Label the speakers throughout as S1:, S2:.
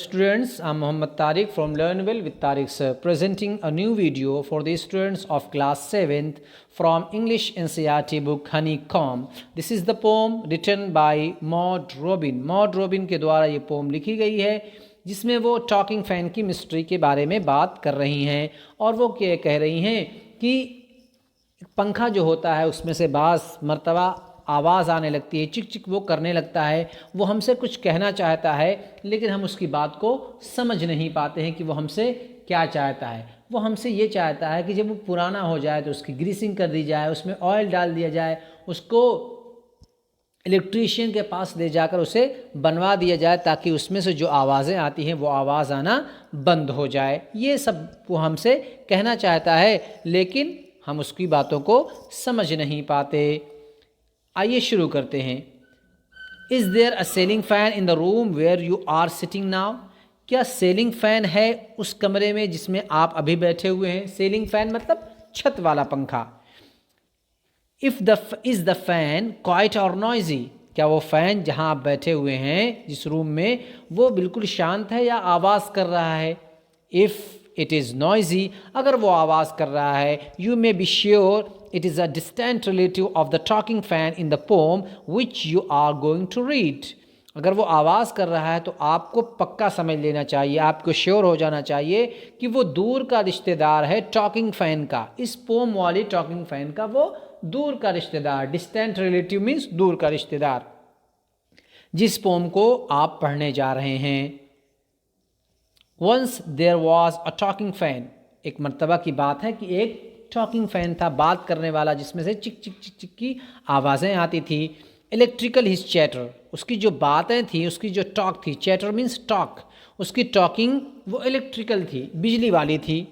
S1: Students, I'm Muhammad Tariq from Learn Well with Tariq Sir, presenting a new video for the students of class 7th from English NCERT book Honeycomb. This is the poem written by Maud Robin. Maud Robin के द्वारा ये pome लिखी गई है जिसमें वो talking fan की mystery के बारे में बात कर रही हैं और वो ये कह रही हैं कि पंखा जो होता है उसमें से बाज़ मर्तबा आवाज़ आने लगती है, चिक चिक वो करने लगता है, वो हमसे कुछ कहना चाहता है लेकिन हम उसकी बात को समझ नहीं पाते हैं कि वो हमसे क्या चाहता है। वो हमसे ये चाहता है कि जब वो पुराना हो जाए तो उसकी ग्रीसिंग कर दी जाए, उसमें ऑयल डाल दिया जाए, उसको इलेक्ट्रीशियन के पास ले जाकर उसे बनवा दिया जाए ताकि उसमें से जो आवाज़ें आती हैं वो आवाज़ आना बंद हो जाए। ये सब वो हमसे कहना चाहता है लेकिन हम उसकी बातों को समझ नहीं पाते। आइए शुरू करते हैं। Is there a ceiling fan in the room where you are sitting now? क्या सीलिंग फ़ैन है उस कमरे में जिसमें आप अभी बैठे हुए हैं? सीलिंग फ़ैन मतलब छत वाला पंखा। इज़ द फ़ैन क्वाइट और नॉइजी? क्या वो फ़ैन जहां आप बैठे हुए हैं जिस रूम में वो बिल्कुल शांत है या आवाज़ कर रहा है? इफ़ इट इज़ नॉइजी, अगर वो आवाज़ कर रहा है, you may be sure it is a distant relative of the talking fan in the poem which you are going to read. अगर वो आवाज़ कर रहा है तो आपको पक्का समझ लेना चाहिए, आपको श्योर हो जाना चाहिए कि वो दूर का रिश्तेदार है टॉकिंग फ़ैन का। इस पोम वाली टॉकिंग फ़ैन का वो दूर का रिश्तेदार, डिस्टेंट रिलेटिव मीन्स दूर का रिश्तेदार, जिस पोम को आप पढ़ने जा रहे हैं। Once there was a talking fan, एक मर्तबा की बात है कि एक टॉकिंग फ़ैन था, बात करने वाला, जिसमें से चिक चिक चिक चिक की आवाज़ें आती थी। इलेक्ट्रिकल हिज चैटर, उसकी जो बातें थी, उसकी जो टॉक थी, चैटर मीन्स टॉक, उसकी टॉकिंग वो इलेक्ट्रिकल थी, बिजली वाली थी।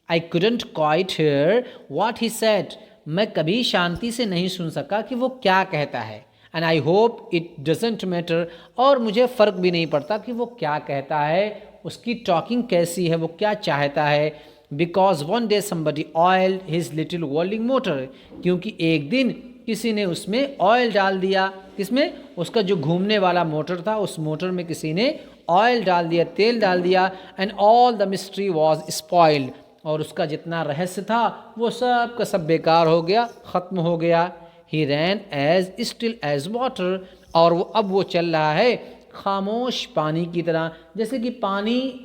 S1: I couldn't quite here what he said, मैं कभी शांति से नहीं सुन सका कि वो क्या कहता है। And I hope it doesn't matter, और मुझे फ़र्क भी नहीं पड़ता कि वो क्या कहता है, उसकी टॉकिंग कैसी है, वो क्या चाहता है। Because one day somebody oil his little whirling motor, क्योंकि एक दिन किसी ने उसमें ऑयल डाल दिया। किसमें? उसका जो घूमने वाला मोटर था उस मोटर में किसी ने ऑयल डाल दिया, तेल डाल दिया। And all the mystery was spoiled, और उसका जितना रहस्य था वो सब का सब बेकार हो गया, ख़त्म हो गया। ही रैन एज स्टिल एज वाटर, और वो अब वो चल रहा है खामोश पानी की तरह। जैसे कि पानी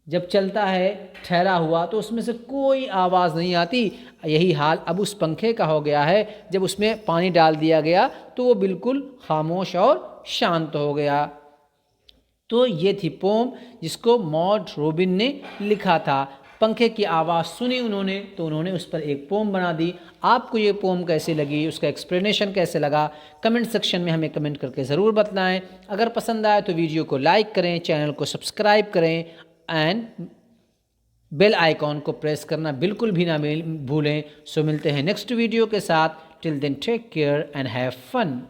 S1: जब चलता है ठहरा हुआ तो उसमें से कोई आवाज़ नहीं आती, यही हाल अब उस पंखे का हो गया है। जब उसमें पानी डाल दिया गया तो वो बिल्कुल खामोश और शांत हो गया। तो ये थी पोम जिसको मॉड रोबिन ने लिखा था। पंखे की आवाज़ सुनी उन्होंने तो उन्होंने उस पर एक पोम बना दी। आपको ये पोम कैसी लगी, उसका एक्सप्लेनेशन कैसे लगा, कमेंट सेक्शन में हमें कमेंट करके ज़रूर बताएं। अगर पसंद आए तो वीडियो को लाइक करें, चैनल को सब्सक्राइब करें एंड बेल आइकॉन को प्रेस करना बिल्कुल भी ना भूलें। सो मिलते हैं नेक्स्ट वीडियो के साथ। Till then take care and have fun.